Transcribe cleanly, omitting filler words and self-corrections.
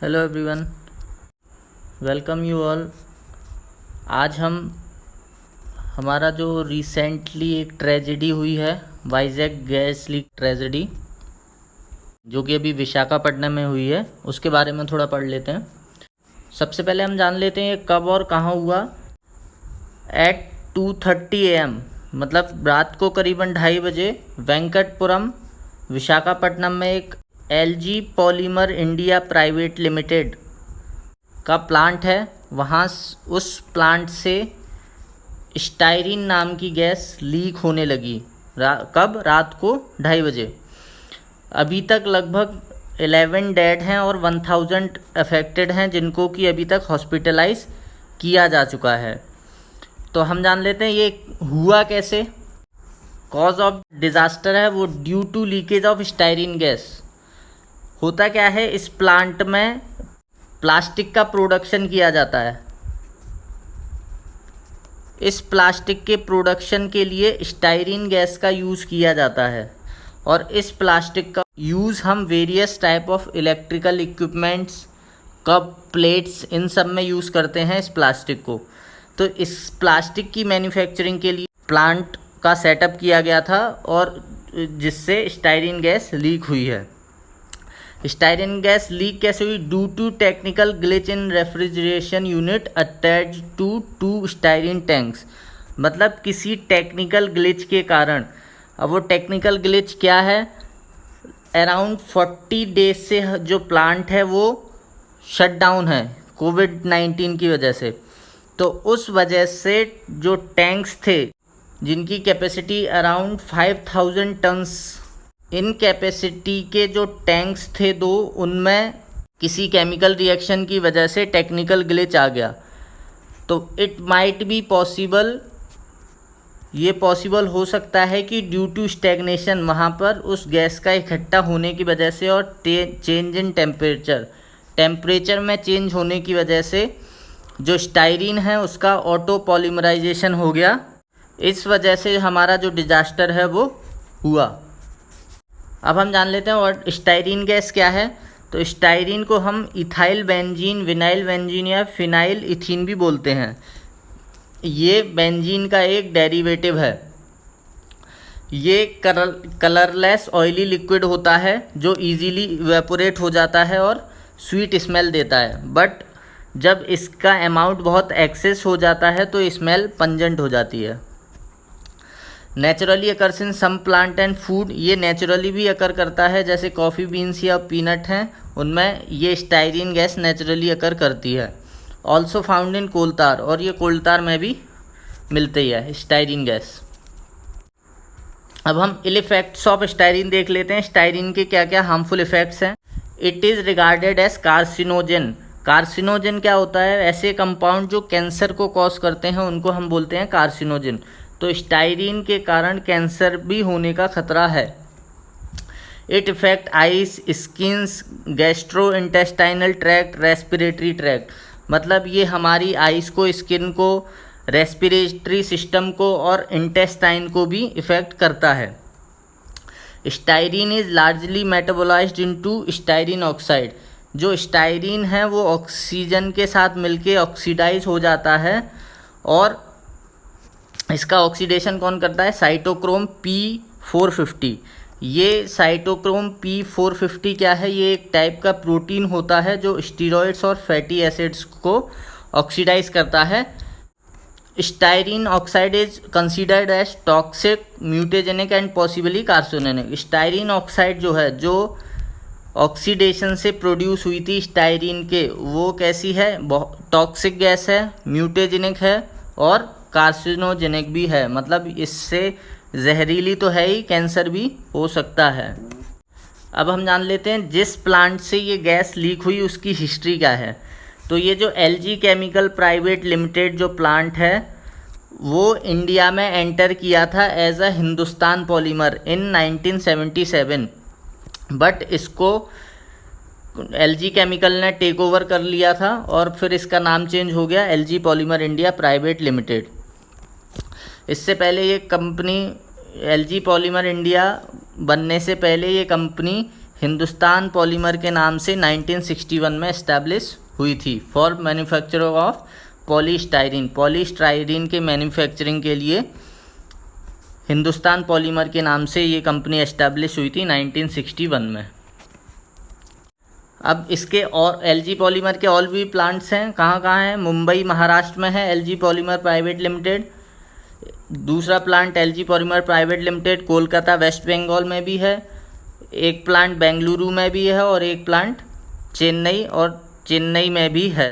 Hello everyone, welcome you all. आज हमारा जो रिसेंटली एक ट्रेजेडी हुई है, वाइजैक गैस लीक ट्रेजेडी, जो कि अभी विशाखापट्टनम में हुई है, उसके बारे में थोड़ा पढ़ लेते हैं। सबसे पहले हम जान लेते हैं ये कब और कहाँ हुआ। एट 2:30 AM, मतलब रात को करीबन 2:30 बजे वेंकटपुरम विशाखापट्टनम में एक LG polymer India private limited का प्लांट है। वहाँ उस प्लांट से स्टायरीन नाम की गैस लीक होने लगी। कब? रात को 2:30 बजे। अभी तक लगभग 11 डेड हैं और 1000 अफेक्टेड हैं, जिनको कि अभी तक हॉस्पिटलाइज किया जा चुका है। तो हम जान लेते हैं ये हुआ कैसे। कॉज ऑफ डिज़ास्टर है वो due to leakage of styrene gas. होता क्या है, इस प्लांट में प्लास्टिक का प्रोडक्शन किया जाता है। इस प्लास्टिक के प्रोडक्शन के लिए स्टायरीन गैस का यूज़ किया जाता है और इस प्लास्टिक का यूज़ हम various type of electrical equipments, cup, plates, इन सब में यूज़ करते हैं इस प्लास्टिक को। तो इस प्लास्टिक की मैन्युफैक्चरिंग के लिए प्लांट का सेटअप किया गया था और जिससे स्टायरीन गैस लीक हुई है। स्टायरीन गैस लीक कैसे हुई? Due to technical glitch in refrigeration unit attached to 2 styrene tanks. मतलब किसी टेक्निकल ग्लिच के कारण। अब वो टेक्निकल ग्लिच क्या है? अराउंड 40 डेज से जो प्लांट है वो शट डाउन है कोविड-19 की वजह से। तो उस वजह से जो टैंक्स थे जिनकी कैपेसिटी अराउंड 5000 टन्स, इन कैपेसिटी के जो टैंक्स थे 2, उनमें किसी केमिकल रिएक्शन की वजह से टेक्निकल ग्लिच आ गया। तो इट माइट बी पॉसिबल, ये पॉसिबल हो सकता है कि ड्यू टू स्टैग्नेशन, वहाँ पर उस गैस का इकट्ठा होने की वजह से और चेंज इन टेम्परेचर में चेंज होने की वजह से जो स्टायरीन है उसका ऑटो पॉलीमराइजेशन हो गया। इस वजह से हमारा जो डिजास्टर है वो हुआ। अब हम जान लेते हैं और स्टायरीन गैस क्या है। तो स्टायरीन को हम इथाइल बेंजीन, विनाइल बेंजीन या फिनाइल इथीन भी बोलते हैं। ये बेंजीन का एक डेरिवेटिव है। ये कलरलेस ऑयली लिक्विड होता है जो इजीली इवेपोरेट हो जाता है और स्वीट स्मेल देता है। बट जब इसका अमाउंट बहुत एक्सेस हो जाता है तो स्मेल पंजेंट हो जाती है। Naturally occurs in some plant and food, ये नेचुरली भी अकर करता है, जैसे कॉफ़ी बीन्स या पीनट हैं उनमें ये स्टायरीन गैस नेचुरली अकर करती है। ऑल्सो फाउंड इन कोलतार, और ये कोलतार में भी मिलती है स्टायरीन गैस। अब हम इल इफेक्ट्स ऑफ स्टायरीन देख लेते हैं। स्टायरीन के क्या क्या हार्मफुल इफेक्ट्स हैं। It is regarded as carcinogen. Carcinogen क्या होता है? ऐसे कंपाउंड जो कैंसर को कॉज करते हैं उनको हम बोलते हैं कार्सिनोजन। तो स्टायरीन के कारण कैंसर भी होने का खतरा है। It effect ice, skins, gastro intestinal tract, respiratory tract. मतलब ये हमारी आइस को, स्किन को, रेस्पिरेटरी सिस्टम को और इंटेस्टाइन को भी इफेक्ट करता है। Styrene is largely metabolised into styrene oxide. जो स्टायरीन है वो ऑक्सीजन के साथ मिलके ऑक्सीडाइज हो जाता है और इसका ऑक्सीडेशन कौन करता है? Cytochrome P450। ये साइटोक्रोम P450 क्या है? ये एक टाइप का प्रोटीन होता है जो स्टीरॉइड्स और फैटी एसिड्स को ऑक्सीडाइज करता है। Styrene oxide is considered as toxic, mutagenic and possibly carcinogenic. Styrene oxide जो है, जो ऑक्सीडेशन से प्रोड्यूस हुई थी स्टायरीन के, वो कैसी है? टॉक्सिक गैस है, म्यूटेजेनिक है और कार्सिनोजेनिक भी है। मतलब इससे जहरीली तो है ही, कैंसर भी हो सकता है। अब हम जान लेते हैं जिस प्लांट से ये गैस लीक हुई उसकी हिस्ट्री क्या है। तो ये जो एलजी केमिकल प्राइवेट लिमिटेड जो प्लांट है वो इंडिया में एंटर किया था as a Hindustan polymer in 1977। But इसको एलजी केमिकल ने टेक ओवर कर लिया था और फिर इसका नाम चेंज हो गया LG polymer India private limited. इससे पहले ये कंपनी एलजी पॉलीमर इंडिया बनने से पहले ये कंपनी हिंदुस्तान पॉलीमर के नाम से 1961 में इस्टेब्लिश हुई थी for manufacturing of polystyrene. Polystyrene के मैन्युफैक्चरिंग के लिए हिंदुस्तान पॉलीमर के नाम से ये कंपनी एस्टैब्लिश हुई थी 1961 में। अब इसके और एलजी पॉलीमर के और भी प्लांट्स हैं। कहाँ कहाँ हैं? मुंबई महाराष्ट्र में है एलजी पॉलीमर प्राइवेट लिमिटेड। दूसरा plant LG polymer private limited Kolkata West Bengal में भी है। एक प्लांट बेंगलुरु में भी है और एक प्लांट चेन्नई में भी है।